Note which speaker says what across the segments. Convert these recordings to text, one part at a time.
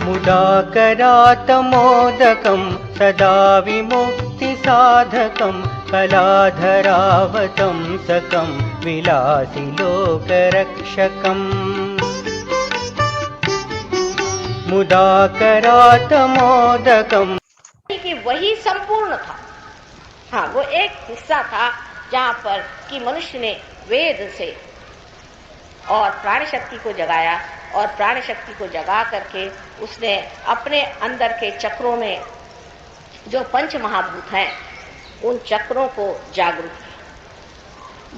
Speaker 1: मुदाकरातमोदकं सदा विमुक्तिसाधकं कलाधरावतंसकं विलासिलोकरक्षकम् मुदाकरातमोदकम्
Speaker 2: कि वही संपूर्ण था। हाँ, वो एक हिस्सा था जहाँ पर कि मनुष्य ने वेद से और प्राण शक्ति को जगाया और प्राण शक्ति को जगा करके उसने अपने अंदर के चक्रों में जो पंच महाभूत हैं उन चक्रों को जागरूक किया।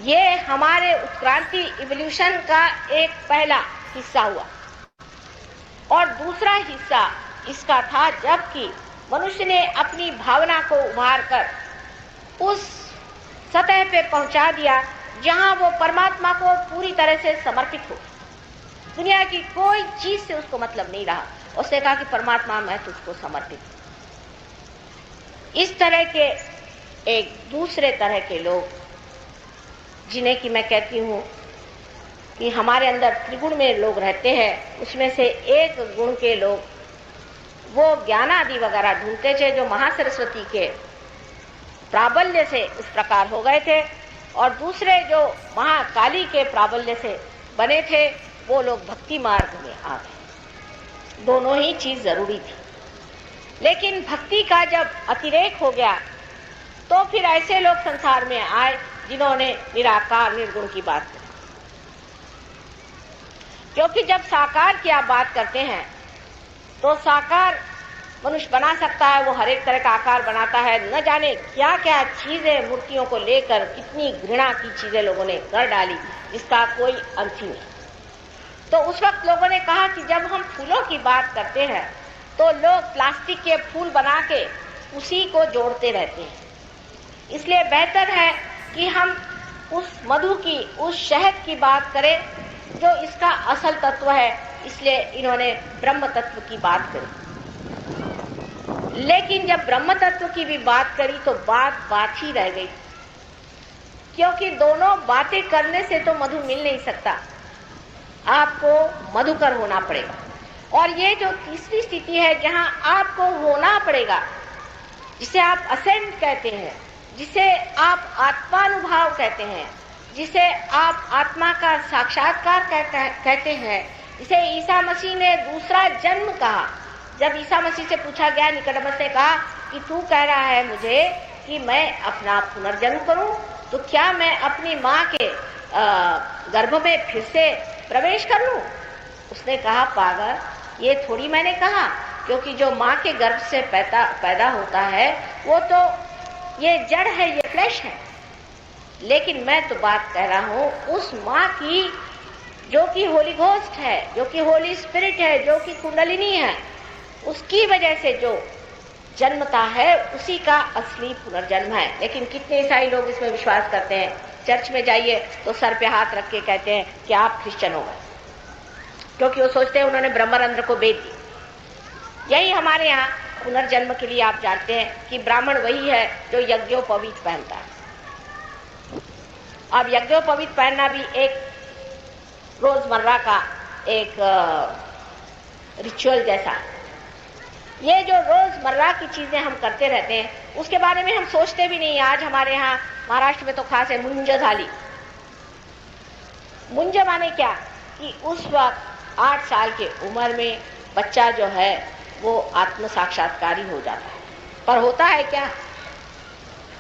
Speaker 2: ये हमारे उत्क्रांति इवोल्यूशन का एक पहला हिस्सा हुआ और दूसरा हिस्सा इसका था जबकि मनुष्य ने अपनी भावना को उभार कर उस सतह पे पहुंचा दिया जहां वो परमात्मा को पूरी तरह से समर्पित हो। दुनिया की कोई चीज से उसको मतलब नहीं रहा। उसने कहा कि परमात्मा मैं तुझको समर्पित हूं। इस तरह के एक दूसरे तरह के लोग जिन्हें कि मैं कहती हूं कि हमारे अंदर त्रिगुण में लोग रहते हैं, उसमें से एक गुण के लोग वो ज्ञान आदि वगैरह ढूंढते थे जो महासरस्वती के प्राबल्य से इस प्रकार हो गए थे और दूसरे जो महाकाली के प्राबल्य से बने थे वो लोग भक्ति मार्ग में आ गए। दोनों ही चीज जरूरी थी, लेकिन भक्ति का जब अतिरेक हो गया तो फिर ऐसे लोग संसार में आए जिन्होंने निराकार निर्गुण की बात की। क्योंकि जब साकार की आप बात करते हैं तो साकार मनुष्य बना सकता है, वो हर एक तरह का आकार बनाता है। न जाने क्या क्या चीजें मूर्तियों को लेकर कितनी घृणा की चीजें लोगों ने कर डाली जिसका कोई अंत ही नहीं। तो उस वक्त लोगों ने कहा कि जब हम फूलों की बात करते हैं तो लोग प्लास्टिक के फूल बना के उसी को जोड़ते रहते हैं। इसलिए बेहतर है कि हम उस मधु की, उस शहद की बात करें जो इसका असल तत्व है। इसलिए इन्होंने ब्रह्म तत्व की बात करी। लेकिन जब ब्रह्म तत्व की भी बात करी तो बात ही रह गई, क्योंकि दोनों बातें करने से तो मधु मिल नहीं सकता, आपको मधुकर होना पड़ेगा। और ये जो तीसरी स्थिति है जहां आपको होना पड़ेगा, जिसे आप असेंट कहते हैं, जिसे आप आत्मानुभाव कहते हैं, जिसे आप आत्मा का साक्षात्कार कहते हैं, जिसे ईसा मसीह ने दूसरा जन्म कहा। जब ईसा मसीह से पूछा गया, निकोडेमस ने कहा कि तू कह रहा है मुझे कि मैं अपना पुनर्जन्म करूं, तो क्या मैं अपनी माँ के गर्भ में फिर से प्रवेश कर लूं? उसने कहा, पागल, ये थोड़ी मैंने कहा, क्योंकि जो माँ के गर्भ से पैदा होता है वो तो ये जड़ है, ये फ्लैश है। लेकिन मैं तो बात कह रहा हूं उस माँ की जो कि होली घोस्ट है, जो कि होली स्पिरिट है, जो कि कुंडलिनी है, उसकी वजह से जो जन्मता है उसी का असली पुनर्जन्म है। लेकिन कितने ईसाई लोग इसमें विश्वास करते हैं। चर्च में जाइए तो सर पे हाथ रख के कहते हैं कि आप क्रिश्चियन हो गए, क्योंकि वो सोचते हैं उन्होंने ब्रह्मरंध्र को बेच दी। यही हमारे यहाँ पुनर्जन्म के लिए आप जानते हैं कि ब्राह्मण वही है जो यज्ञोपवीत पहनता है। अब यज्ञोपवीत पहनना भी एक रोजमर्रा का एक रिचुअल जैसा है। ये जो रोजमर्रा की चीजें हम करते रहते हैं उसके बारे में हम सोचते भी नहीं। आज हमारे यहाँ महाराष्ट्र में तो खास है मुंज झाली। मुंज माने क्या कि उस वक्त 8 साल के उम्र में बच्चा जो है वो आत्म साक्षात्कारी हो जाता है। पर होता है क्या?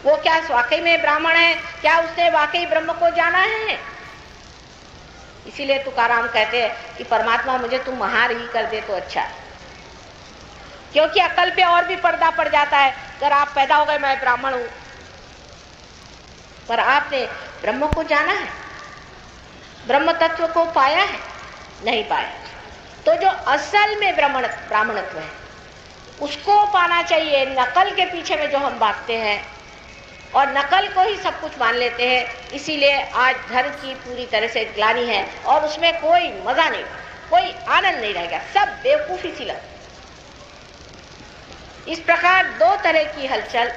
Speaker 2: वो क्या वाकई में ब्राह्मण है? क्या उसने वाकई ब्रह्म को जाना है? इसीलिए तुकाराम कहते हैं कि परमात्मा मुझे तुम महार ही कर दे तो अच्छा है, क्योंकि अकल पे और भी पर्दा पड़ जाता है। अगर आप पैदा हो गए मैं ब्राह्मण हूं, पर आपने ब्रह्म को जाना है, ब्रह्म तत्व को पाया है? नहीं पाया। तो जो असल में ब्राह्मणत्व है उसको पाना चाहिए। नकल के पीछे में जो हम भागते हैं और नकल को ही सब कुछ मान लेते हैं, इसीलिए आज धर्म की पूरी तरह से ग्लानि है और उसमें कोई मजा नहीं, कोई आनंद नहीं रहेगा, सब बेवकूफी सी लगती। इस प्रकार 2 तरह की हलचल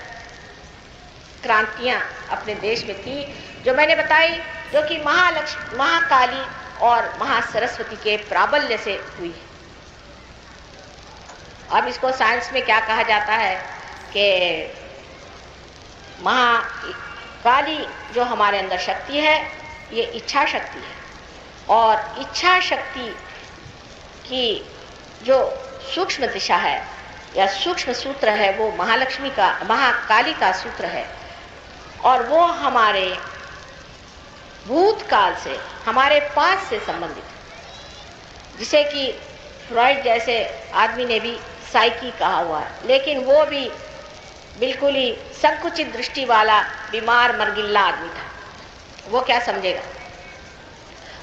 Speaker 2: क्रांतियां अपने देश में थी जो मैंने बताई, जो कि महाकाली और महासरस्वती के प्राबल्य से हुई। अब इसको साइंस में क्या कहा जाता है कि महाकाली जो हमारे अंदर शक्ति है ये इच्छा शक्ति है, और इच्छा शक्ति की जो सूक्ष्म दिशा है या सूक्ष्म सूत्र है वो महालक्ष्मी का, महाकाली का सूत्र है, और वो हमारे भूतकाल से, हमारे पास से संबंधित है, जिसे कि फ्रॉइड जैसे आदमी ने भी साइकी कहा हुआ है, लेकिन वो भी बिल्कुल ही संकुचित दृष्टि वाला बीमार मरगिल्ला आदमी था। वो क्या समझेगा,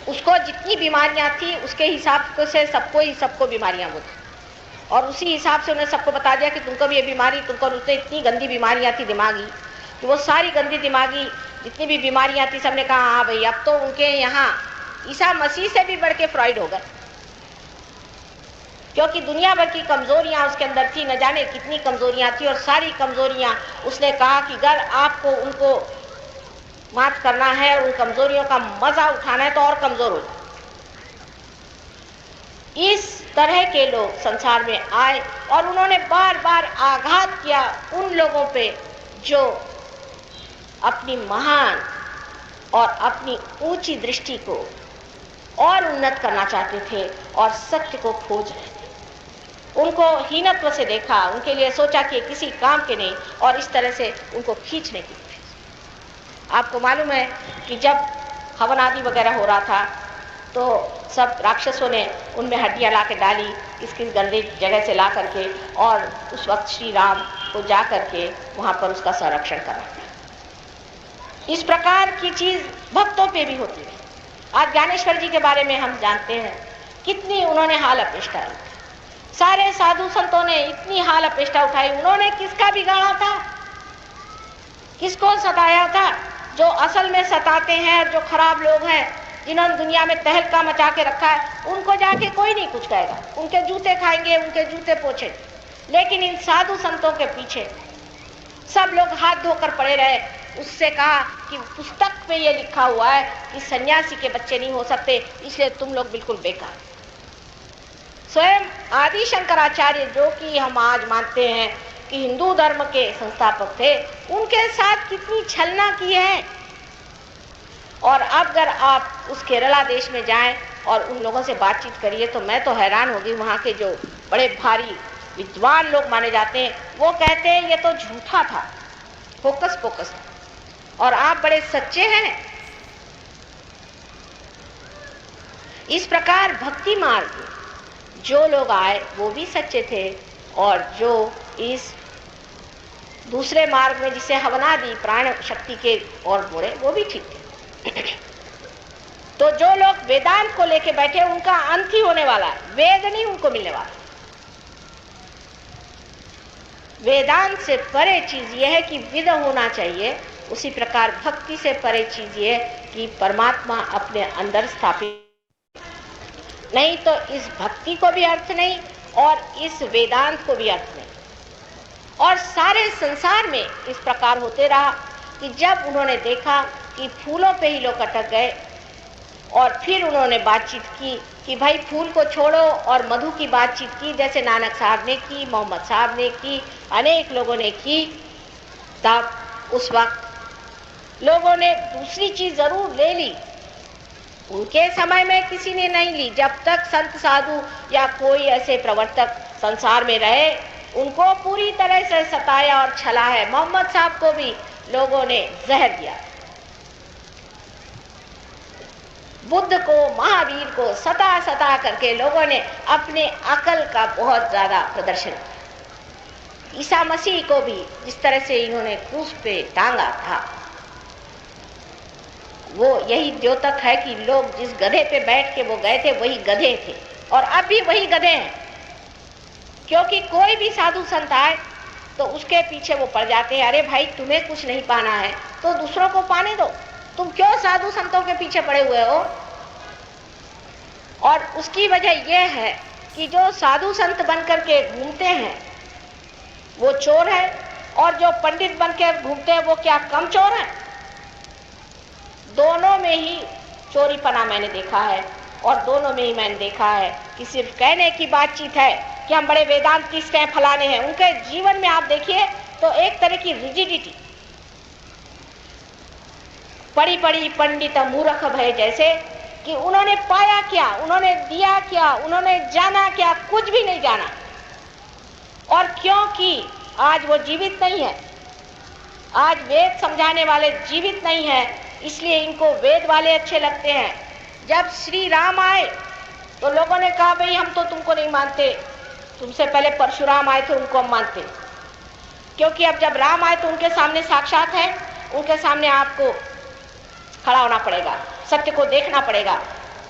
Speaker 2: उसको जितनी बीमारियां थी उसके हिसाब से सबको बीमारियां वो थी, और उसी हिसाब से उन्हें सबको बता दिया कि तुमको भी ये बीमारी, तुमको, उससे इतनी गंदी बीमारियां थी दिमागी कि वो सारी गंदी दिमागी जितनी भी बीमारियां थी सबने कहा हाँ भाई अब तो उनके यहाँ ईसा मसीह से भी बढ़ के फ्रॉइड हो गए, क्योंकि दुनिया भर की कमजोरियां उसके अंदर थी, न जाने कितनी कमजोरियां थी, और सारी कमजोरियां उसने कहा कि अगर आपको उनको मात करना है और उन कमजोरियों का मजा उठाना है तो और कमजोर हो जाए। इस तरह के लोग संसार में आए और उन्होंने बार बार आघात किया उन लोगों पे जो अपनी महान और अपनी ऊंची दृष्टि को और उन्नत करना चाहते थे और सत्य को खोज रहे थे। उनको हीनत्व से देखा, उनके लिए सोचा कि किसी काम के नहीं, और इस तरह से उनको खींचने की कोशिश। आपको मालूम है कि जब हवन आदि वगैरह हो रहा था तो सब राक्षसों ने उनमें हड्डियां ला के डाली, इसकी गंदी जगह से ला करके, और उस वक्त श्री राम को जा करके वहां पर उसका संरक्षण करा। इस प्रकार की चीज भक्तों पे भी होती है। आज ज्ञानेश्वर जी के बारे में हम जानते हैं कितनी उन्होंने हाल अपेष्टा उठाई, सारे साधु संतों ने इतनी हाल अपेष्टा उठाई। उन्होंने किसका बिगाड़ा था, किसको सताया था? जो असल में सताते हैं, जो खराब लोग हैं, जिन्होंने दुनिया में तहलका मचा के रखा है, उनको जाके कोई नहीं कुछ कहेगा, उनके जूते खाएंगे, उनके जूते पोछेंगे। लेकिन इन साधु संतों के पीछे सब लोग हाथ धोकर पड़े रहे। उससे कहा कि पुस्तक पे ये लिखा हुआ है कि सन्यासी के बच्चे नहीं हो सकते, इसलिए तुम लोग बिल्कुल बेकार। स्वयं आदि शंकराचार्य, जो कि हम आज मानते हैं कि हिंदू धर्म के संस्थापक थे, उनके साथ कितनी छलना की है। और अब अगर आप उस केरला देश में जाएं और उन लोगों से बातचीत करिए तो मैं तो हैरान होगी। वहाँ के जो बड़े भारी विद्वान लोग माने जाते हैं वो कहते हैं ये तो झूठा था, फोकस फोकस था, और आप बड़े सच्चे हैं। इस प्रकार भक्ति मार्ग जो लोग आए वो भी सच्चे थे, और जो इस दूसरे मार्ग में जिसे हवनादि प्राण शक्ति के और बोले वो भी ठीक थे। तो जो लोग वेदांत को लेके बैठे उनका अंत ही होने वाला है, वेद नहीं उनको मिलने वाला। वेदांत से परे चीज यह है कि विद होना चाहिए, उसी प्रकार भक्ति से परे चीज ये है कि परमात्मा अपने अंदर स्थापित, नहीं तो इस भक्ति को भी अर्थ नहीं और इस वेदांत को भी अर्थ नहीं। और सारे संसार में इस प्रकार होते रहा कि जब उन्होंने देखा कि फूलों पे ही लोग अटक गए, और फिर उन्होंने बातचीत की कि भाई फूल को छोड़ो, और मधु की बातचीत की, जैसे नानक साहब ने की, मोहम्मद साहब ने की, अनेक लोगों ने की। तब उस वक्त लोगों ने दूसरी चीज जरूर ले ली, उनके समय में किसी ने नहीं ली। जब तक संत साधु या कोई ऐसे प्रवर्तक संसार में रहे, उनको पूरी तरह से सताया और छला है। मोहम्मद साहब को भी लोगों ने जहर दिया, बुद्ध को, महावीर को सता करके लोगों ने अपने अकल का बहुत ज्यादा प्रदर्शन किया। ईसा मसीह को भी जिस तरह से इन्होंने क्रूस पे टांगा था, वो यही द्योतक है कि लोग जिस गधे पे बैठ के वो गए थे वही गधे थे, और अब भी वही गधे हैं। क्योंकि कोई भी साधु संत आए तो उसके पीछे वो पड़ जाते हैं, अरे भाई तुम्हें कुछ नहीं पाना है तो दूसरों को पाने दो, तुम क्यों साधु संतों के पीछे पड़े हुए हो। और उसकी वजह यह है कि जो साधु संत बनकर के घूमते हैं वो चोर है, और जो पंडित बनकर घूमते हैं वो क्या कम चोर है? दोनों में ही चोरीपना मैंने देखा है, और दोनों में ही मैंने देखा है कि सिर्फ कहने की बातचीत है कि हम बड़े वेदांतिस्ट हैं, फलाने हैं। उनके जीवन में आप देखिए तो एक तरह की रिजिडिटी, पड़ी पड़ी पंडित मूर्ख भय, जैसे कि उन्होंने पाया क्या, उन्होंने दिया क्या, उन्होंने जाना क्या, कुछ भी नहीं जाना। और क्योंकि आज वो जीवित नहीं है, आज वेद समझाने वाले जीवित नहीं है, इसलिए इनको वेद वाले अच्छे लगते हैं। जब श्री राम आए तो लोगों ने कहा भाई हम तो तुमको नहीं मानते, तुमसे पहले परशुराम आए थे उनको हम मानते। क्योंकि अब जब राम आए तो उनके सामने साक्षात है, उनके सामने आपको खड़ा होना पड़ेगा, सत्य को देखना पड़ेगा,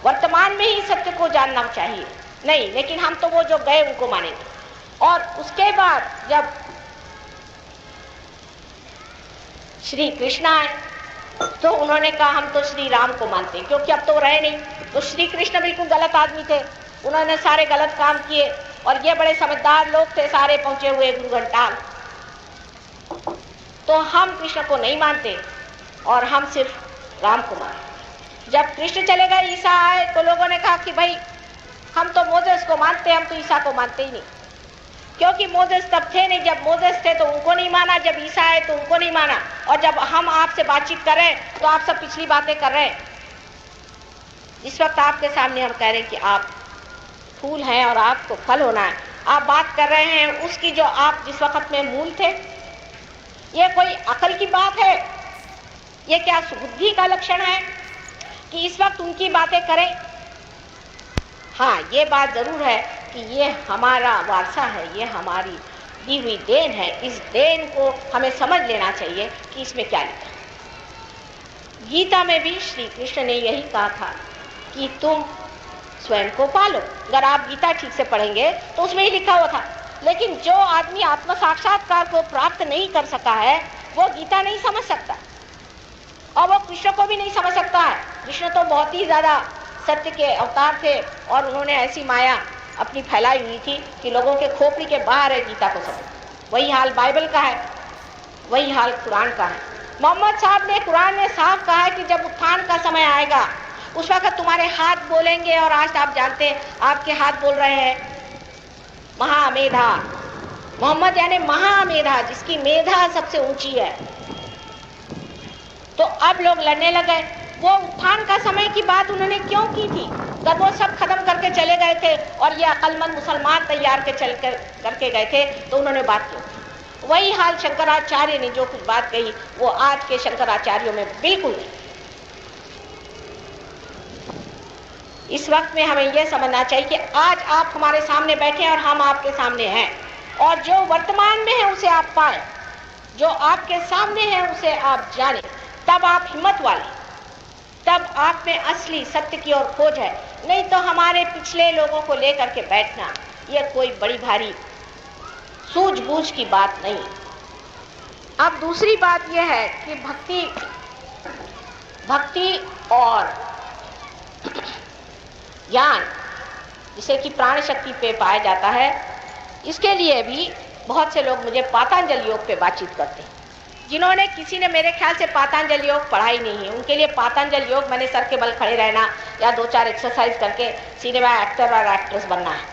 Speaker 2: वर्तमान में ही सत्य को जानना चाहिए। नहीं, लेकिन हम तो वो जो गए उनको मानेंगे। और उसके बाद जब श्री कृष्ण आए तो उन्होंने कहा हम तो श्री राम को मानते हैं, क्योंकि अब तो रहे नहीं। तो श्री कृष्ण बिल्कुल गलत आदमी थे, उन्होंने सारे गलत काम किए। और ये बड़े समझदार लोग थे, सारे पहुंचे हुए गुरु घंटाल। तो हम कृष्ण को नहीं मानते और हम सिर्फ राम को मानते। जब कृष्ण चले गए, ईसा आए, तो लोगों ने कहा कि भाई हम तो मोसेस को मानते, हम तो ईसा को मानते ही नहीं। क्योंकि मोसेस तब थे नहीं, जब मोसेस थे तो उनको नहीं माना, जब ईसा आए तो उनको नहीं माना। और जब हम आपसे बातचीत कर रहे हैं तो आप सब पिछली बातें कर रहे हैं। इस वक्त आपके सामने हम कह रहे हैं कि आप फूल हैं और आपको फल होना है। आप बात कर रहे हैं उसकी जो आप जिस वक्त में मूल थे। ये कोई अकल की बात है? ये क्या सुबुद्धि का लक्षण है कि इस वक्त उनकी बातें करें? हाँ, ये बात जरूर है कि ये हमारा वारसा है, ये हमारी दी हुई देन है। इस देन को हमें समझ लेना चाहिए कि इसमें क्या लिखा है। गीता में भी श्री कृष्ण ने यही कहा था कि तुम स्वयं को पालो। अगर आप गीता ठीक से पढ़ेंगे तो उसमें ही लिखा हुआ था। लेकिन जो आदमी आत्म साक्षात्कार को प्राप्त नहीं कर सका है वो गीता नहीं समझ सकता और वो कृष्ण को भी नहीं समझ सकता है। कृष्ण तो बहुत ही ज्यादा सत्य के अवतार थे और उन्होंने ऐसी माया अपनी फैलाई हुई थी कि लोगों के खोपड़ी के बाहर है गीता को समझ। वही हाल बाइबल का है, वही हाल कुरान का है। मोहम्मद साहब ने कुरान में साफ कहा है कि जब उत्थान का समय आएगा उस वक्त तुम्हारे हाथ बोलेंगे। और आज आप जानते हैं आपके हाथ बोल रहे हैं महामेधा। मोहम्मद यानी महामेधा, जिसकी मेधा सबसे ऊंची है। तो अब लोग लड़ने लगे। वो उत्थान का समय की बात उन्होंने क्यों की थी? जब वो सब खत्म करके चले गए थे और ये अक्लमंद मुसलमान तैयार के चल करके गए थे तो उन्होंने बात की। वही हाल शंकराचार्य ने जो कुछ बात कही वो आज के शंकराचार्यों में बिल्कुल नहीं। इस वक्त में हमें यह समझना चाहिए कि आज आप हमारे सामने बैठे हैं और हम आपके सामने हैं, और जो वर्तमान में है उसे आप पाएं, जो आपके सामने है उसे आप जानें। तब आप हिम्मत वाले, तब आप में असली सत्य की ओर खोज है। नहीं तो हमारे पिछले लोगों को लेकर के बैठना यह कोई बड़ी भारी सूझबूझ की बात नहीं। अब दूसरी बात यह है कि भक्ति और ज्ञान जिसे कि प्राण शक्ति पे पाया जाता है, इसके लिए भी बहुत से लोग मुझे पातंजल योग पे बातचीत करते हैं। जिन्होंने, किसी ने मेरे ख्याल से पातंजल योग पढ़ा ही नहीं है, उनके लिए पातंजल योग मैंने सर के बल खड़े रहना या 2-4 एक्सरसाइज करके सिनेमा एक्टर और एक्ट्रेस बनना है।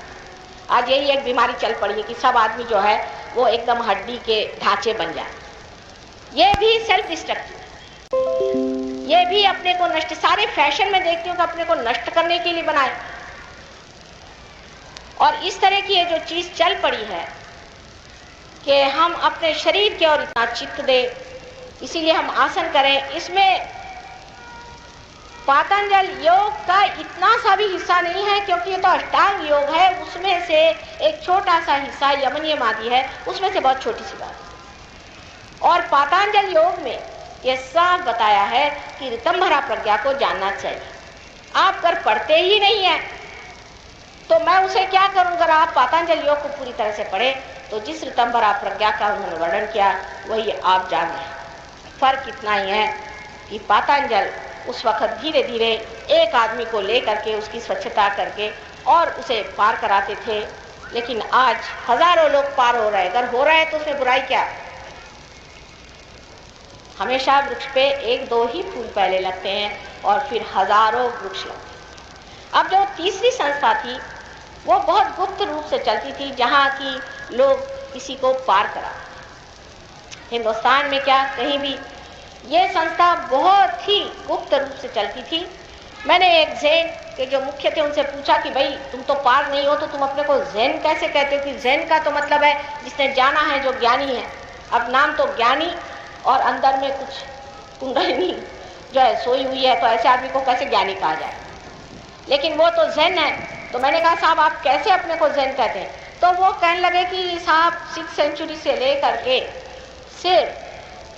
Speaker 2: आज यही एक बीमारी चल पड़ी है कि सब आदमी जो है वो एकदम हड्डी के ढांचे बन जाए। ये भी सेल्फ डिस्ट्रक्टिव, ये भी अपने को नष्ट, सारे फैशन में देखती हूँ कि अपने को नष्ट करने के लिए बनाए। और इस तरह की ये जो चीज चल पड़ी है कि हम अपने शरीर की ओर इतना चित्त दें, इसीलिए हम आसन करें। इसमें पातंजल योग का इतना सा भी हिस्सा नहीं है, क्योंकि ये तो अष्टांग योग है। उसमें से एक छोटा सा हिस्सा यमन नियम आदि है, उसमें से बहुत छोटी सी बात। और पातंजल योग में यह साफ बताया है कि ऋतंभरा प्रज्ञा को जानना चाहिए। आप अगर पढ़ते ही नहीं है तो मैं उसे क्या करूं? अगर आप पातंजल योग को पूरी तरह से पढ़े तो जिस ऋतंभरा प्रज्ञा का उन्होंने वर्णन किया वही आप जान रहे हैं। फर्क इतना ही है कि पातंजल उस वक्त धीरे धीरे एक आदमी को लेकर के उसकी स्वच्छता करके और उसे पार कराते थे, लेकिन आज हजारों लोग पार हो रहे हैं। अगर हो रहे हैं तो उसमें बुराई क्या? हमेशा वृक्ष पे 1-2 ही फूल पहले लगते हैं और फिर हजारों वृक्ष लगते हैं। अब जो तीसरी संस्था थी वो बहुत गुप्त रूप से चलती थी, जहाँ की लोग किसी को पार करा। हिंदुस्तान में क्या, कहीं भी ये संस्था बहुत ही गुप्त रूप से चलती थी। मैंने एक जैन के जो मुख्य थे उनसे पूछा कि भाई तुम तो पार नहीं हो तो तुम अपने को जैन कैसे कहते हो? कि जैन का तो मतलब है जिसने जाना है, जो ज्ञानी है। अब नाम तो ज्ञानी और अंदर में कुछ कुंडलिनी जो है सोई हुई है, तो ऐसे आदमी को कैसे ज्ञानी कहा जाए? लेकिन वो तो जैन है। तो मैंने कहा साहब आप कैसे अपने को जैन कहते हैं? तो वो कहने लगे कि साहब 6th सेंचुरी से लेकर के सिर्फ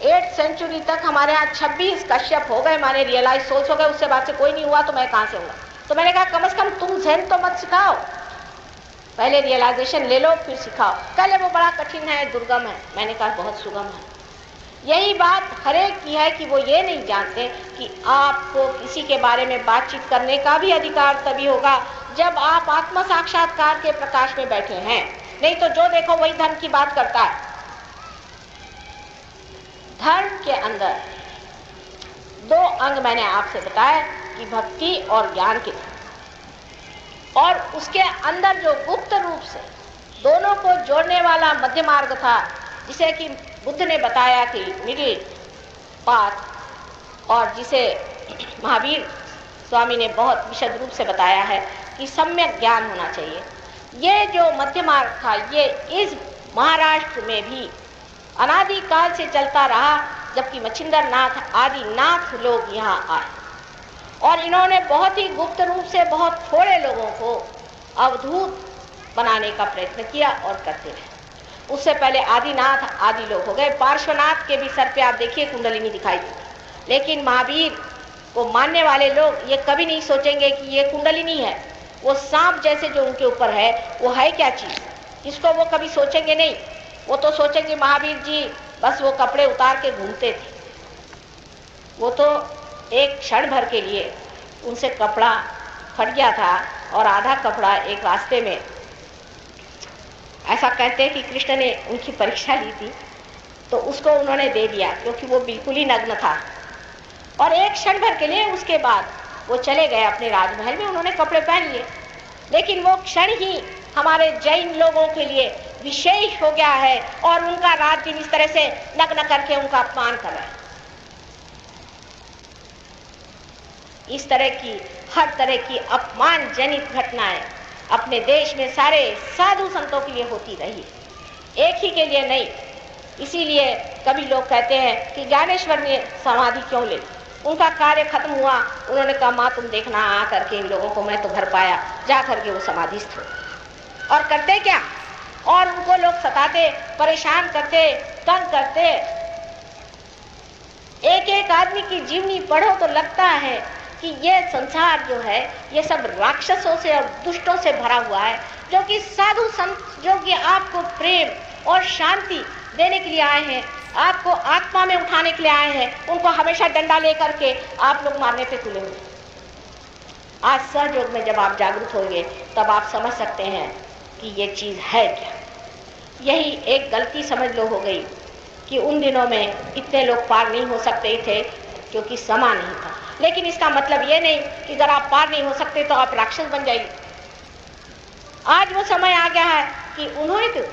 Speaker 2: 8th सेंचुरी तक हमारे यहाँ 26 कश्यप हो गए, हमारे रियलाइज सोल्स हो गए, उससे बाद से कोई नहीं हुआ, तो मैं कहाँ से हुआ? तो मैंने कहा कम से कम तुम जैन तो मत सिखाओ, पहले रियलाइजेशन ले लो फिर सिखाओ। पहले वो बड़ा कठिन है, दुर्गम है। मैंने कहा बहुत सुगम है। यही बात हरेक की है कि वो ये नहीं जानते कि आपको किसी के बारे में बातचीत करने का भी अधिकार तभी होगा जब आप आत्म साक्षात्कार के प्रकाश में बैठे हैं। नहीं तो जो देखो वही धर्म की बात करता है। धर्म के अंदर 2 अंग मैंने आपसे बताया कि भक्ति और ज्ञान के, और उसके अंदर जो गुप्त रूप से दोनों को जोड़ने वाला मध्य मार्ग था, जिसे कि बुद्ध ने बताया कि मिडिल पाथ, और जिसे महावीर स्वामी ने बहुत विशद रूप से बताया है कि सम्यक ज्ञान होना चाहिए। ये जो मध्य मार्ग था, ये इस महाराष्ट्र में भी अनादि काल से चलता रहा, जबकि मच्छिंद्र नाथ आदि नाथ लोग यहाँ आए और इन्होंने बहुत ही गुप्त रूप से बहुत थोड़े लोगों को अवधूत बनाने का प्रयत्न किया और करते रहे। उससे पहले आदिनाथ आदि लोग हो गए। पार्श्वनाथ के भी सर पे आप देखिए कुंडलिनी दिखाई देती, लेकिन महावीर को मानने वाले लोग ये कभी नहीं सोचेंगे कि ये कुंडलिनी है। वो सांप जैसे जो उनके ऊपर है वो है क्या चीज़, इसको वो कभी सोचेंगे नहीं। वो तो सोचेंगे महावीर जी बस वो कपड़े उतार के घूमते थे। वो तो एक क्षण भर के लिए उनसे कपड़ा फट गया था और आधा कपड़ा एक रास्ते में, ऐसा कहते हैं कि कृष्ण ने उनकी परीक्षा ली थी तो उसको उन्होंने दे दिया क्योंकि वो बिल्कुल ही नग्न था। और एक क्षण भर के लिए उसके बाद वो चले गए अपने राजमहल में, उन्होंने कपड़े पहन लिए। लेकिन वो क्षण ही हमारे जैन लोगों के लिए विशेष हो गया है और उनका रात दिन इस तरह से नग्न करके उनका अपमान कर रहे हैं। इस तरह की हर तरह की अपमानजनित घटनाएं अपने देश में सारे साधु संतों के लिए होती रही, एक ही के लिए नहीं। इसीलिए कभी लोग कहते हैं कि ज्ञानेश्वर ने समाधि क्यों ली? उनका कार्य खत्म हुआ, उन्होंने कहा माँ तुम देखना आ करके इन लोगों को मैं तो घर पाया, जा करके वो समाधिस्थ हो। और करते क्या, और उनको लोग सताते, परेशान करते, तंग करते। एक एक आदमी की जीवनी पढ़ो तो लगता है कि ये संसार जो है ये सब राक्षसों से और दुष्टों से भरा हुआ है, जो कि साधु संत जो कि आपको प्रेम और शांति देने के लिए आए हैं, आपको आत्मा में उठाने के लिए आए हैं, उनको हमेशा डंडा लेकर के आप लोग मारने पे तुले हुए। आज सहयोग में जब आप जागरूक होंगे तब आप समझ सकते हैं कि ये चीज़ है क्या। यही एक गलती समझ लो हो गई कि उन दिनों में इतने लोग पार नहीं हो सकते थे क्योंकि समा नहीं था। लेकिन इसका मतलब ये नहीं कि अगर आप पार नहीं हो सकते तो आप राक्षस बन जाइए। आज वो समय आ गया है कि उन्होंने तो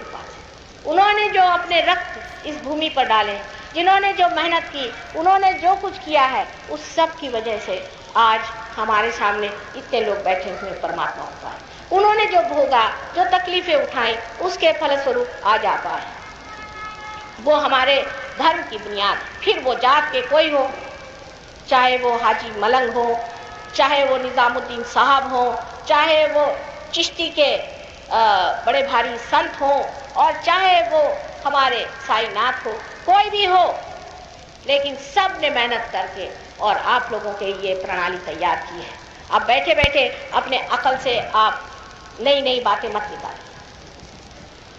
Speaker 2: उन्होंने जो अपने रक्त इस भूमि पर डाले, जिन्होंने जो मेहनत की, उन्होंने जो कुछ किया है, उस सब की वजह से आज हमारे सामने इतने लोग बैठे हुए परमात्मा होता है। उन्होंने जो भोगा, जो तकलीफें उठाई, उसके फलस्वरूप आज आ पाए। वो हमारे धर्म की बुनियाद, फिर वो जात के कोई हो, चाहे वो हाजी मलंग हो, चाहे वो निजामुद्दीन साहब हो, चाहे वो चिश्ती के बड़े भारी संत हो, और चाहे वो हमारे साईनाथ हो, कोई भी हो, लेकिन सब ने मेहनत करके और आप लोगों के लिए प्रणाली तैयार की है। अब बैठे बैठे अपने अकल से आप नई नई बातें मत निकालें।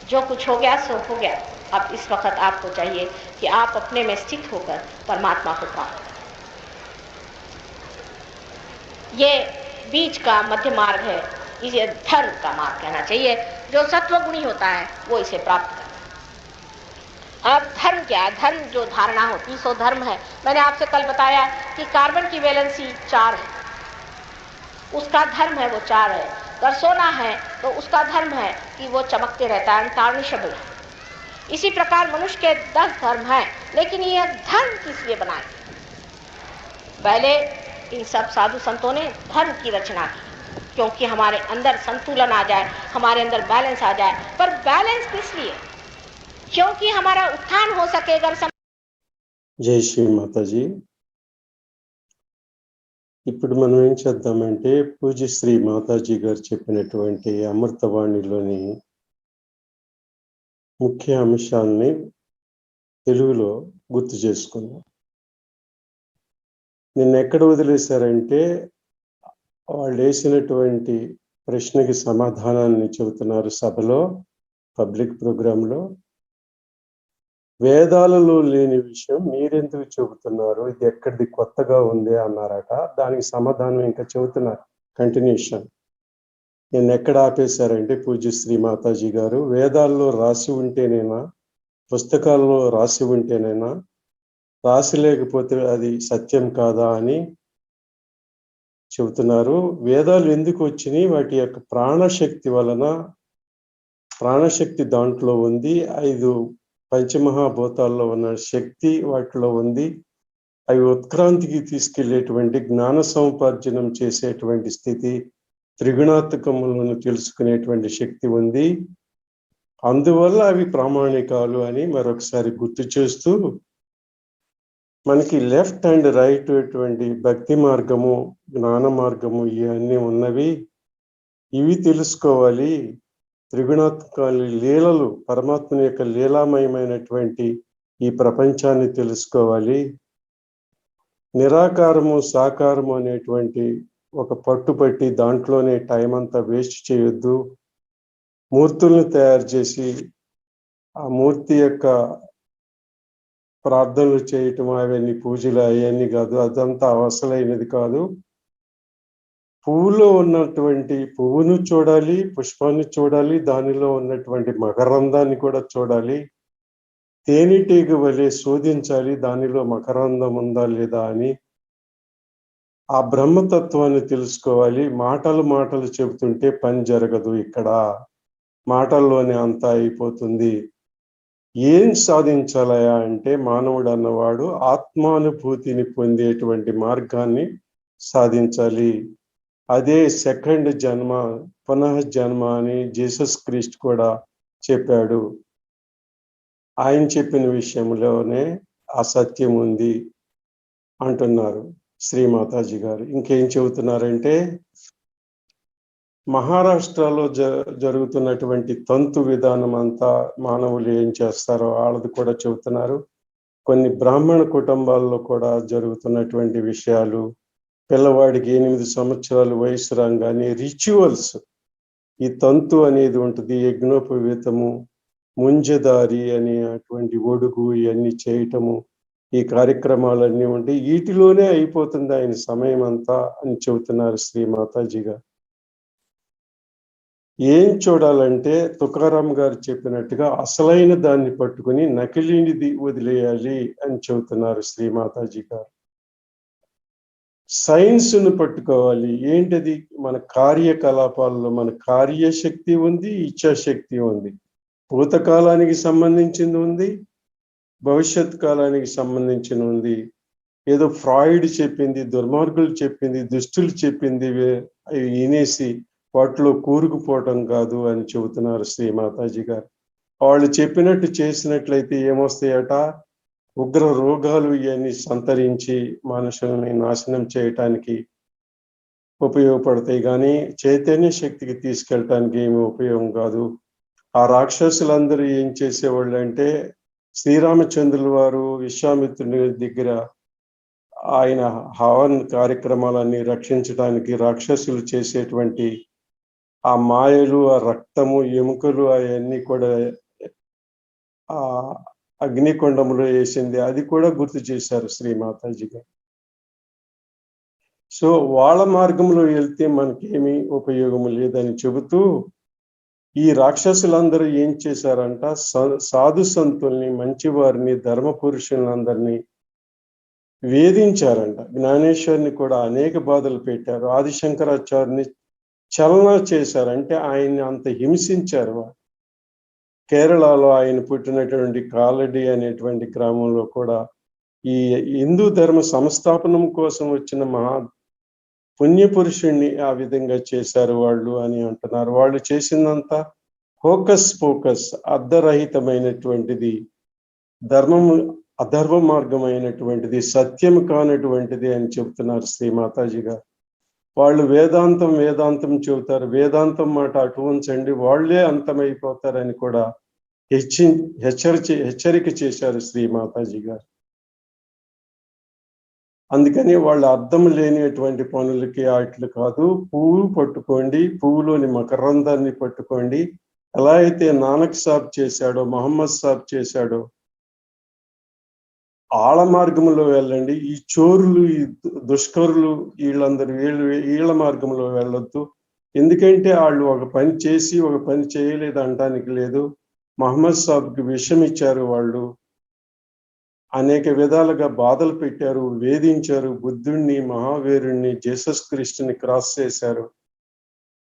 Speaker 2: जो कुछ हो गया सो हो गया। अब इस वक्त आपको चाहिए कि आप अपने में स्थित होकर परमात्मा को प्राप्त करें। ये बीच का मध्य मार्ग है, इसे धर्म का मार्ग कहना चाहिए। जो सत्वगुणी होता है वो इसे प्राप्त करता है। अब धर्म क्या? धर्म जो धारणा होती है सो धर्म है। मैंने आपसे कल बताया कि कार्बन की वैलेंसी 4 है, उसका धर्म है वो 4 है। अगर सोना है तो उसका धर्म है कि वो चमकते रहता है, अनटार्निशेबल है। इसी प्रकार मनुष्य के 10 धर्म हैं, लेकिन यह धर्म किस लिए बनाए? पहले इन सब साधु संतों ने धर्म की रचना की, क्योंकि हमारे अंदर संतुलन आ जाए, हमारे अंदर बैलेंस आ जाए। पर बैलेंस किस लिए? क्योंकि हमारा उत्थान हो सके। अगर
Speaker 3: జై శ్రీ మాతాజీ. ఇప్పుడు మనం ఏం చేద్దామంటే పూజ్యశ్రీ మాతాజీ గారు చెప్పినటువంటి అమృతవాణిలోని ముఖ్య అంశాలని తెలుగులో గుర్తు చేసుకుందాం. నిన్న ఎక్కడ వదిలేశారంటే వాళ్ళు వేసినటువంటి ప్రశ్నకి సమాధానాన్ని చెబుతున్నారు సభలో, పబ్లిక్ ప్రోగ్రాంలో. వేదాలలో లేని విషయం మీరెందుకు చెబుతున్నారు, ఇది ఎక్కడిది కొత్తగా ఉంది అన్నారట. దానికి సమాధానం ఇంకా చెబుతున్నారు, కంటిన్యూషన్. నేను ఎక్కడ ఆపేశారంటే పూజ్యశ్రీ మాతాజీ గారు, వేదాల్లో రాసి ఉంటేనేనా, పుస్తకాల్లో రాసి ఉంటేనేనా, రాసి లేకపోతే అది సత్యం కాదా అని చెబుతున్నారు. వేదాలు ఎందుకు వచ్చినాయి? వాటి యొక్క ప్రాణశక్తి వలన. ప్రాణశక్తి దాంట్లో ఉంది. 5 పంచమహాభూతాల్లో ఉన్న శక్తి వాటిలో ఉంది. అవి ఉత్క్రాంతికి తీసుకెళ్లేటువంటి, జ్ఞాన సముపార్జనం చేసేటువంటి స్థితి, త్రిగుణాత్మకములను తెలుసుకునేటువంటి శక్తి ఉంది. అందువల్ల అవి ప్రామాణికాలు అని మరొకసారి గుర్తు చేస్తూ, మనకి లెఫ్ట్ అండ్ రైట్ అటువంటి భక్తి మార్గము, జ్ఞాన మార్గము ఇవన్నీ ఉన్నవి. ఇవి తెలుసుకోవాలి. త్రిగుణాత్మక లీలలు, పరమాత్మని యొక్క లీలామయమైనటువంటి ఈ ప్రపంచాన్ని తెలుసుకోవాలి. నిరాకారము సాకారము అనేటువంటి ఒక పట్టుపట్టి దాంట్లోనే టైం అంతా వేస్ట్ చేయొద్దు. మూర్తుల్ని తయారు చేసి ఆ మూర్తి యొక్క ప్రార్థనలు చేయటం, అవన్నీ పూజలు అవన్నీ కాదు, అదంతా అసలైనది కాదు. పువ్వులో ఉన్నటువంటి పువ్వును చూడాలి, పుష్పాన్ని చూడాలి, దానిలో ఉన్నటువంటి మకరందాన్ని కూడా చూడాలి. తేనెటీగ వలె శోధించాలి, దానిలో మకరందం ఉందా లేదా అని. ఆ బ్రహ్మతత్వాన్ని తెలుసుకోవాలి. మాటలు చెబుతుంటే పని జరగదు. ఇక్కడ మాటల్లోనే అంతా అయిపోతుంది. ఏం సాధించాలయా అంటే, మానవుడు అన్నవాడు ఆత్మానుభూతిని పొందేటువంటి మార్గాన్ని సాధించాలి. అదే సెకండ్ జన్మ, పునః జన్మ అని జీసస్ క్రీస్ట్ కూడా చెప్పాడు. ఆయన చెప్పిన విషయంలోనే ఆ సత్యం ఉంది అంటున్నారు శ్రీమాతాజీ గారు. ఇంకేం చెబుతున్నారంటే, మహారాష్ట్రలో జరుగుతున్నటువంటి తంతు విధానం అంతా మానవులు ఏం చేస్తారో వాళ్ళది కూడా చెబుతున్నారు. కొన్ని బ్రాహ్మణ కుటుంబాల్లో కూడా జరుగుతున్నటువంటి విషయాలు, పిల్లవాడికి 8 సంవత్సరాలు వయసు రాగానే రిచువల్స్, ఈ తంతు అనేది ఉంటుంది. యజ్ఞోపవీతము, ముంజదారి అని అటువంటి ఒడుగు ఇవన్నీ చేయటము, ఈ కార్యక్రమాలన్నీ ఉంటాయి. వీటిలోనే అయిపోతుంది ఆయన సమయం అంతా అని చెబుతున్నారు శ్రీమాతాజీగా. ఏం చూడాలంటే తుకారాం గారు చెప్పినట్టుగా అసలైన దాన్ని పట్టుకుని నకిలీనిది వదిలేయాలి అని చెబుతున్నారు శ్రీమాతాజీ గారు. సైన్స్ను పట్టుకోవాలి. ఏంటది? మన కార్యకలాపాల్లో మన కార్యశక్తి ఉంది, ఇచ్ఛాశక్తి ఉంది. భూతకాలానికి సంబంధించింది ఉంది, భవిష్యత్ కాలానికి సంబంధించిన ఉంది. ఏదో ఫ్రాయిడ్ చెప్పింది, దుర్మార్గులు చెప్పింది, దుష్టులు చెప్పింది అవి వినేసి వాటిలో కూరుకుపోవటం కాదు అని చెబుతున్నారు శ్రీమాతాజీ గారు. వాళ్ళు చెప్పినట్టు చేసినట్లయితే ఏమొస్తాయట? ఉగ్ర రోగాలు ఇవన్నీ సంతరించి మనుషుల్ని నాశనం చేయటానికి ఉపయోగపడతాయి, కానీ చైతన్య శక్తికి తీసుకెళ్ళటానికి ఏమి ఉపయోగం కాదు. ఆ రాక్షసులందరూ ఏం చేసేవాళ్ళు అంటే, శ్రీరామచంద్రుల వారు విశ్వామిత్రుని దగ్గర ఆయన హవన్ కార్యక్రమాలన్నీ రక్షించడానికి రాక్షసులు చేసేటువంటి ఆ మాయలు, ఆ రక్తము, ఎముకలు అవన్నీ కూడా ఆ అగ్నికొండంలో వేసింది, అది కూడా గుర్తు చేశారు శ్రీమాతాజీ గారు. సో వాళ్ళ మార్గంలో వెళ్తే మనకేమీ ఉపయోగం లేదని చెబుతూ, ఈ రాక్షసులందరూ ఏం చేశారంట, సాధు సంతుల్ని, మంచివారిని, ధర్మ పురుషులందరినీ వేధించారంట. జ్ఞానేశ్వరిని కూడా అనేక బాధలు పెట్టారు. ఆదిశంకరాచార్యుని చలన చేశారు. అంటే ఆయన్ని అంత హింసించారు వాళ్ళు. కేరళలో ఆయన పుట్టినటువంటి కాలడి అనేటువంటి గ్రామంలో కూడా ఈ హిందూ ధర్మ సంస్థాపనం కోసం వచ్చిన మహా పుణ్యపురుషుణ్ణి ఆ విధంగా చేశారు వాళ్ళు అని అంటున్నారు. వాళ్ళు చేసిందంతా హోకస్ పోకస్, అర్ధరహితమైనటువంటిది, ధర్మము అధర్మ మార్గమైనటువంటిది, సత్యం కానటువంటిది అని చెబుతున్నారు శ్రీ మాతాజీ గారు. వాళ్ళు వేదాంతం వేదాంతం చెబుతారు. వేదాంతం మాట అటు ఉంచండి, వాళ్ళే అంతమైపోతారని కూడా హెచ్చరిక చేశారు శ్రీ మాతాజీ గారు. అందుకని వాళ్ళు అర్థం లేనిటువంటి పనులకి వాటిలు కాదు, పువ్వు పట్టుకోండి, పువ్వులోని మకరందాన్ని పట్టుకోండి. ఎలా అయితే నానక్ సాబ్ చేశాడో, మహమ్మద్ సాబ్ చేశాడో, ఆళ్ళ మార్గంలో వెళ్ళండి. ఈ చోరులు, ఈ దుష్కరులు, వీళ్ళ మార్గంలో వెళ్ళొద్దు. ఎందుకంటే వాళ్ళు ఒక పని చేసి ఒక పని చేయలేదు అనడానికి లేదు. మహమ్మద్ సాబ్కి విషం ఇచ్చారు, వాళ్ళు అనేక విధాలుగా బాధలు పెట్టారు, వేధించారు. బుద్ధుణ్ణి, మహావీరుణ్ణి, జీసస్ క్రీస్తుని క్రాస్ చేశారు,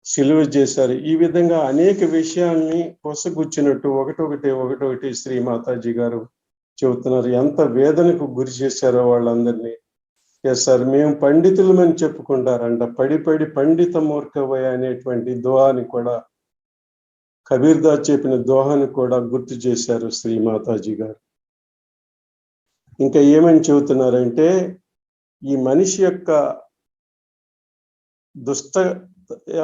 Speaker 3: సిలువ చేశారు. ఈ విధంగా అనేక విషయాల్ని పొసగుచ్చినట్టు ఒకటొకటి శ్రీ మాతాజీ గారు చెబుతున్నారు. ఎంత వేదనకు గురి చేశారో వాళ్ళందరినీ. సార్, మేము పండితులమని చెప్పుకుంటారంట. పడి పండిత మూర్ఖవయ అనేటువంటి దోహాని కూడా, కబీర్దాస్ చెప్పిన దోహాని కూడా గుర్తు చేశారు శ్రీ మాతాజీ గారు. ఇంకా ఏమని చెబుతున్నారంటే, ఈ మనిషి యొక్క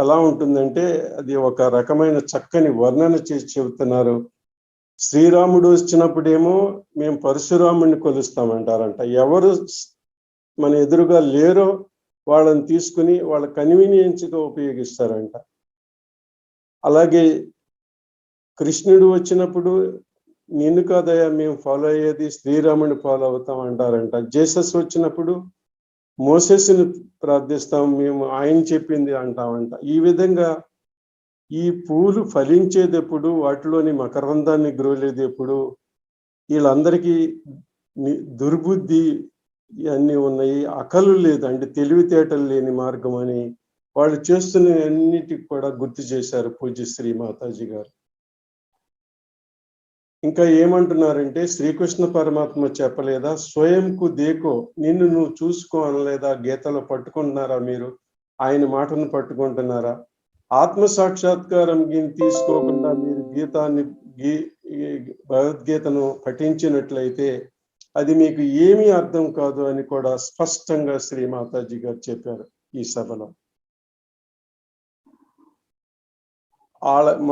Speaker 3: ఎలా ఉంటుందంటే అది ఒక రకమైన చక్కని వర్ణన చేసి చెబుతున్నారు. శ్రీరాముడు వచ్చినప్పుడేమో మేము పరశురాముడిని కొలుస్తామంటారంట. ఎవరు మన ఎదురుగా లేరో వాళ్ళని తీసుకుని వాళ్ళ కన్వీనియన్స్గా ఉపయోగిస్తారంట. అలాగే కృష్ణుడు వచ్చినప్పుడు నిన్ను కాదయా మేము ఫాలో అయ్యేది, శ్రీరాముడిని ఫాలో అవుతాం అంటారంట. జీసస్ వచ్చినప్పుడు మోసెస్ని ప్రార్థిస్తాం, మేము ఆయన చెప్పింది అంటామంట. ఈ విధంగా ఈ పూలు ఫలించేది ఎప్పుడు, వాటిలోని మకరందాన్ని గ్రోలేది ఎప్పుడు, వీళ్ళందరికీ దుర్బుద్ధి అన్నీ ఉన్నాయి, అకలు లేదు, అంటే తెలివితేటలు లేని మార్గం అని వాళ్ళు చేస్తున్న అన్నిటికి కూడా గుర్తు చేశారు పూజ్య శ్రీ మాతాజీ గారు. ఇంకా ఏమంటున్నారంటే, శ్రీకృష్ణ పరమాత్మ చెప్పలేదా, స్వయంకు దేకో, నిన్ను నువ్వు చూసుకో అనలేదా? గీతలో పట్టుకుంటున్నారా మీరు? ఆయన మాటను పట్టుకుంటున్నారా? ఆత్మ సాక్షాత్కారం తీసుకోకుండా మీరు భగవద్గీతను పఠించినట్లయితే అది మీకు ఏమీ అర్థం కాదు అని కూడా స్పష్టంగా శ్రీ మాతాజీ గారు చెప్పారు ఈ సభలో.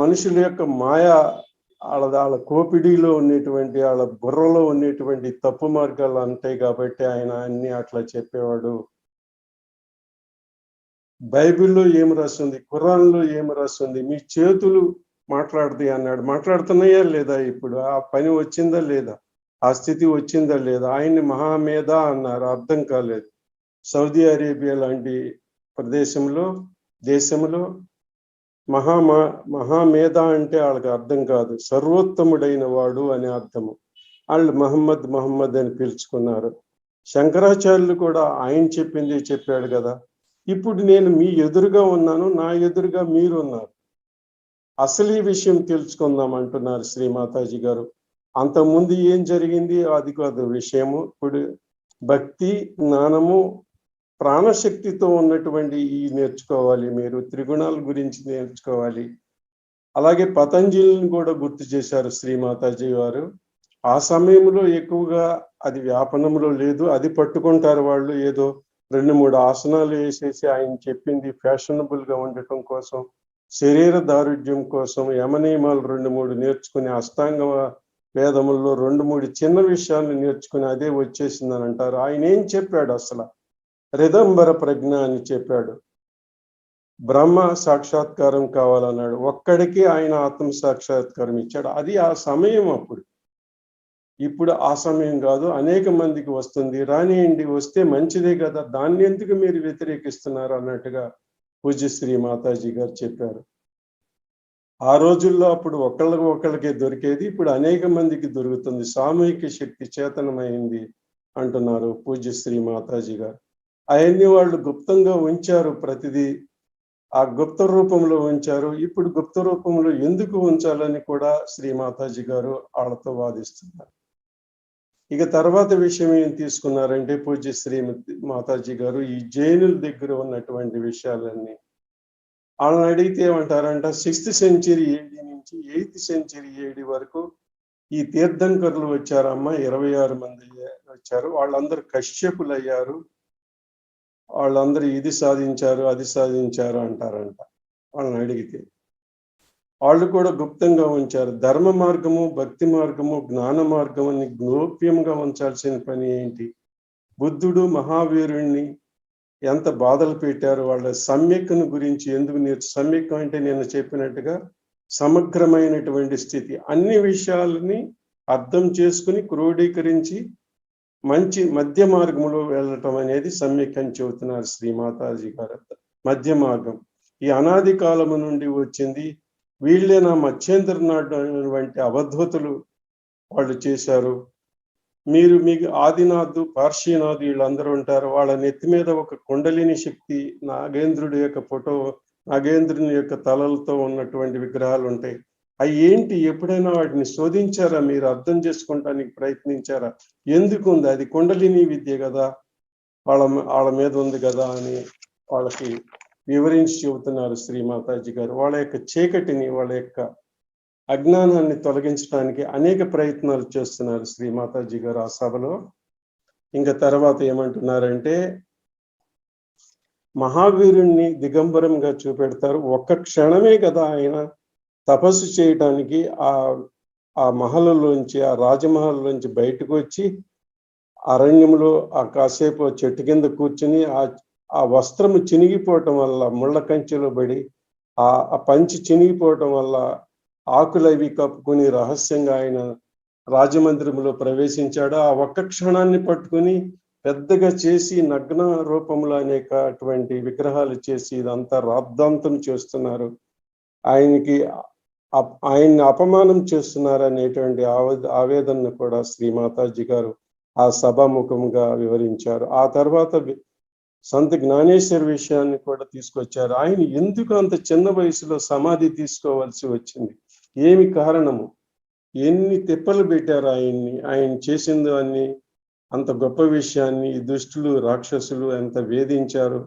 Speaker 3: మనుషుల యొక్క మాయా, వాళ్ళ కోపిడిలో ఉన్నటువంటి, వాళ్ళ బుర్రలో ఉన్నటువంటి తప్పు మార్గాలు అంటాయి కాబట్టి ఆయన అన్ని అట్లా చెప్పేవాడు. బైబిల్లో ఏం రాస్తుంది, ఖురాన్లో ఏం రాస్తుంది, మీ చేతులు మాట్లాడుతాయి అన్నాడు. మాట్లాడుతున్నాయా లేదా? ఇప్పుడు ఆ పని వచ్చిందా లేదా? ఆ స్థితి వచ్చిందా లేదా? ఆయన్ని మహామేధ అన్నారు, అర్థం కాలేదు. సౌదీ అరేబియా లాంటి దేశంలో మహామేధ అంటే వాళ్ళకి అర్థం కాదు, సర్వోత్తముడైన వాడు అనే అర్థము. వాళ్ళు మహమ్మద్ అని పిలుచుకున్నారు. శంకరాచార్యులు కూడా ఆయన చెప్పింది చెప్పాడు కదా. ఇప్పుడు నేను మీ ఎదురుగా ఉన్నాను, నా ఎదురుగా మీరు ఉన్నారు, అసలు ఈ విషయం తెలుసుకుందాం అంటున్నారు శ్రీ మాతాజీ గారు. అంతకుముందు ఏం జరిగింది అది కాదు విషయము. ఇప్పుడు భక్తి, జ్ఞానము, ప్రాణశక్తితో ఉన్నటువంటి ఈ నేర్చుకోవాలి, మీరు త్రిగుణాల గురించి నేర్చుకోవాలి. అలాగే పతంజలిని కూడా గుర్తు చేశారు శ్రీ మాతాజీ వారు. ఆ సమయంలో ఎక్కువగా అది వ్యాపనంలో లేదు, అది పట్టుకుంటారు వాళ్ళు. ఏదో 2-3 ఆసనాలు వేసేసి ఆయన చెప్పింది ఫ్యాషనబుల్ గా ఉండటం కోసం, శరీర దారుఢ్యం కోసం యమనియమాలు 2-3 నేర్చుకుని, అష్టాంగ వేదముల్లో 2-3 చిన్న విషయాలను నేర్చుకుని అదే వచ్చేసిందని అంటారు. ఆయన ఏం చెప్పాడు? అసలు రిదంబర ప్రజ్ఞ అని చెప్పాడు. బ్రహ్మ సాక్షాత్కారం కావాలన్నాడు. ఒక్కడికి ఆయన ఆత్మ సాక్షాత్కారం ఇచ్చాడు. అది ఆ సమయం అప్పుడు. ఇప్పుడు ఆ సమయం కాదు, అనేక మందికి వస్తుంది, రానియండి, వస్తే మంచిదే కదా, దాన్ని ఎందుకు మీరు వ్యతిరేకిస్తున్నారు అన్నట్టుగా పూజ్య శ్రీ మాతాజీ గారు చెప్పారు. ఆ రోజుల్లో అప్పుడు ఒకళ్ళకే దొరికేది, ఇప్పుడు అనేక మందికి దొరుకుతుంది. సామూహిక శక్తి చేతనమైంది అంటున్నారు పూజ్య శ్రీ మాతాజీ గారు. అవన్నీ వాళ్ళు గుప్తంగా ఉంచారు ప్రతిదీ. ఆ గుప్త రూపంలో ఉంచారు. ఇప్పుడు గుప్త రూపంలో ఎందుకు ఉంచాలని కూడా శ్రీ మాతాజీ గారు వాళ్ళతో వాదిస్తున్నారు. ఇక తర్వాత విషయం ఏం తీసుకున్నారంటే పూజ్య శ్రీమతి మాతాజీ గారు ఈ జైనుల దగ్గర ఉన్నటువంటి విషయాలన్నీ వాళ్ళని అడిగితే ఏమంటారంట 6th సెంచరీ ఏడి నుంచి 8th సెంచరీ ఏడి వరకు ఈ తీర్థంకరులు వచ్చారమ్మా, 26 మంది వచ్చారు. వాళ్ళందరూ కశ్యపులు అయ్యారు, వాళ్ళందరూ ఇది సాధించారు అది సాధించారు అంటారంట. వాళ్ళని అడిగితే వాళ్ళు కూడా గుప్తంగా ఉంచారు. ధర్మ మార్గము, భక్తి మార్గము, జ్ఞాన మార్గం అని గోప్యంగా ఉంచాల్సిన పని ఏంటి? బుద్ధుడు మహావీరుణ్ణి ఎంత బాధలు పెట్టారు. వాళ్ళ సమ్యక్ను గురించి ఎందుకు సమ్యక్ అంటే నేను చెప్పినట్టుగా సమగ్రమైనటువంటి స్థితి, అన్ని విషయాలని అర్థం చేసుకుని క్రోడీకరించి మంచి మధ్య మార్గంలో వెళ్ళటం అనేది సమ్యక్ అని చెబుతున్నారు శ్రీ మాతాజీ గారు. మధ్య మార్గం ఈ అనాది కాలము నుండి వచ్చింది. వీళ్ళే నా మత్స్యేంద్రనాథ్ వంటి అవధూతులు వాళ్ళు చేశారు. మీకు ఆదినాథ్, పార్శ్వనాథ్ వీళ్ళందరూ ఉంటారు. వాళ్ళ నెత్తి మీద ఒక కుండలిని శక్తి, నాగేంద్రుడి యొక్క ఫోటో, నాగేంద్రుని యొక్క తలలతో ఉన్నటువంటి విగ్రహాలు ఉంటాయి. అవి ఏంటి? ఎప్పుడైనా వాటిని శోధించారా? మీరు అర్థం చేసుకోవటానికి ప్రయత్నించారా? ఎందుకు ఉంది? అది కుండలిని విద్య కదా, వాళ్ళ మీద ఉంది కదా అని వాళ్ళకి వివరించి చెబుతున్నారు శ్రీ మాతాజీ గారు. వాళ్ళ యొక్క చీకటిని, వాళ్ళ యొక్క అజ్ఞానాన్ని తొలగించడానికి అనేక ప్రయత్నాలు చేస్తున్నారు శ్రీ మాతాజీ గారు ఆ సభలో. ఇంకా తర్వాత ఏమంటున్నారంటే మహావీరుణ్ణి దిగంబరంగా చూపెడతారు. ఒక్క క్షణమే కదా ఆయన తపస్సు చేయటానికి ఆ మహల్లోంచి, ఆ రాజమహల్లోంచి బయటకు వచ్చి అరణ్యంలో ఆ కాసేపు చెట్టు కింద కూర్చుని ఆ వస్త్రము చినిగిపోవటం వల్ల, ముళ్ళ కంచెలో పడి ఆ పంచి చినిగిపోవటం వల్ల ఆకులు అవి కప్పుకుని రహస్యంగా ఆయన రాజమందిరంలో ప్రవేశించాడు. ఆ ఒక్క క్షణాన్ని పట్టుకుని పెద్దగా చేసి నగ్న రూపంలో అనేకటువంటి విగ్రహాలు చేసి ఇదంతా రాద్ధాంతం చేస్తున్నారు. ఆయన్ని అపమానం చేస్తున్నారు అనేటువంటి ఆవేదనను కూడా శ్రీ మాతాజీ గారు ఆ సభాముఖంగా వివరించారు. ఆ తర్వాత సంత జ్ఞానేశ్వర్ విషయాన్ని కూడా తీసుకొచ్చారు. ఆయన ఎందుకు అంత చిన్న వయసులో సమాధి తీసుకోవాల్సి వచ్చింది? ఏమి కారణము? ఎన్ని తిప్పలు పెట్టారు ఆయన్ని? ఆయన చేసింది అన్ని అంత గొప్ప విషయాన్ని దుష్టులు, రాక్షసులు ఎంత వేధించారు.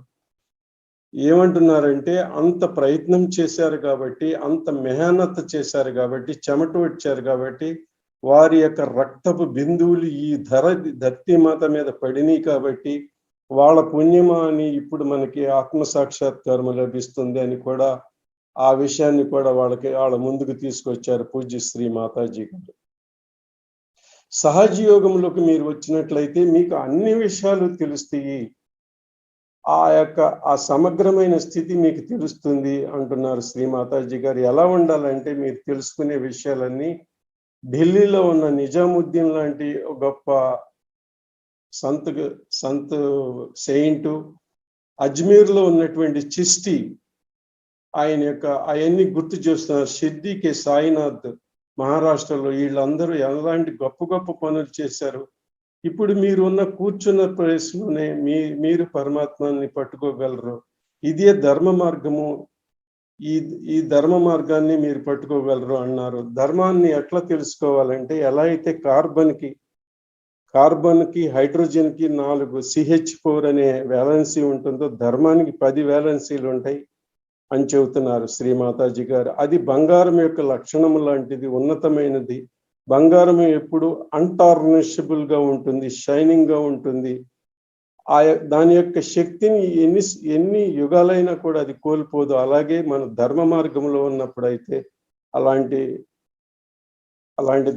Speaker 3: ఏమంటున్నారంటే అంత ప్రయత్నం చేశారు కాబట్టి, అంత మెహనత్ చేశారు కాబట్టి, చెమట వచ్చారు కాబట్టి, వారి యొక్క రక్తపు బిందువులు ఈ ధర్తీ మాత మీద పడినాయి కాబట్టి వాళ్ళ పుణ్యమా అని ఇప్పుడు మనకి ఆత్మసాక్షాత్కారం లభిస్తుంది అని కూడా ఆ విషయాన్ని కూడా వాళ్ళ ముందుకు తీసుకొచ్చారు పూజ్య శ్రీ మాతాజీ గారు. సహజ యోగంలోకి మీరు వచ్చినట్లయితే మీకు అన్ని విషయాలు తెలుస్తాయి, ఆ సమగ్రమైన స్థితి మీకు తెలుస్తుంది అంటున్నారు శ్రీ మాతాజీ గారు. ఎలా ఉండాలంటే మీరు తెలుసుకునే విషయాలన్నీ ఢిల్లీలో ఉన్న నిజాముద్దీన్ లాంటి గొప్ప సంత్ సెయింటు, అజ్మీర్లో ఉన్నటువంటి చిష్టి ఆయన యొక్క అవన్నీ గుర్తు చేస్తున్నారు. షిర్డీకి సాయినాథ్ మహారాష్ట్రలో వీళ్ళందరూ ఎలాంటి గొప్ప గొప్ప పనులు చేశారు. ఇప్పుడు మీరు ఉన్న కూర్చున్న ప్లేస్లోనే మీరు పరమాత్మాన్ని పట్టుకోగలరు. ఇదే ధర్మ మార్గము, ఈ ధర్మ మార్గాన్ని మీరు పట్టుకోగలరు అన్నారు. ధర్మాన్ని ఎట్లా తెలుసుకోవాలంటే ఎలా అయితే కార్బన్కి హైడ్రోజన్కి 4 CH4 అనే వ్యాలెన్సీ ఉంటుందో ధర్మానికి 10 వ్యాలెన్సీలు ఉంటాయి అని చెబుతున్నారు శ్రీ మాతాజీ గారు. అది బంగారం యొక్క లక్షణము లాంటిది, ఉన్నతమైనది. బంగారం ఎప్పుడు అన్టార్నిషబుల్ గా ఉంటుంది, షైనింగ్ గా ఉంటుంది. దాని యొక్క శక్తిని ఎన్ని యుగాలైనా కూడా అది కోల్పోదు. అలాగే మన ధర్మ మార్గంలో ఉన్నప్పుడైతే అలాంటి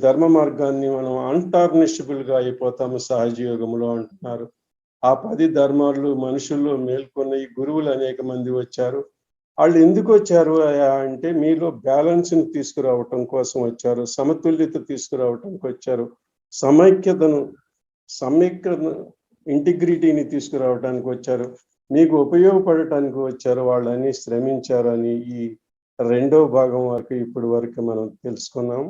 Speaker 3: ధర్మ మార్గాన్ని మనం అన్టార్నిషబుల్ గా అయిపోతాము సహజ యోగంలో అంటున్నారు. ఆ 10 ధర్మాలు మనుషుల్లో మేల్కొన్న ఈ గురువులు అనేక మంది వచ్చారు. వాళ్ళు ఎందుకు వచ్చారు అంటే మీలో బ్యాలెన్స్ని తీసుకురావటం కోసం వచ్చారు, సమతుల్యత తీసుకురావటానికి వచ్చారు, సమైక్యతను ఇంటిగ్రిటీని తీసుకురావటానికి వచ్చారు, మీకు ఉపయోగపడటానికి వచ్చారు. వాళ్ళని శ్రమించారని ఈ 2వ భాగం వరకు ఇప్పటి వరకు మనం తెలుసుకున్నాము.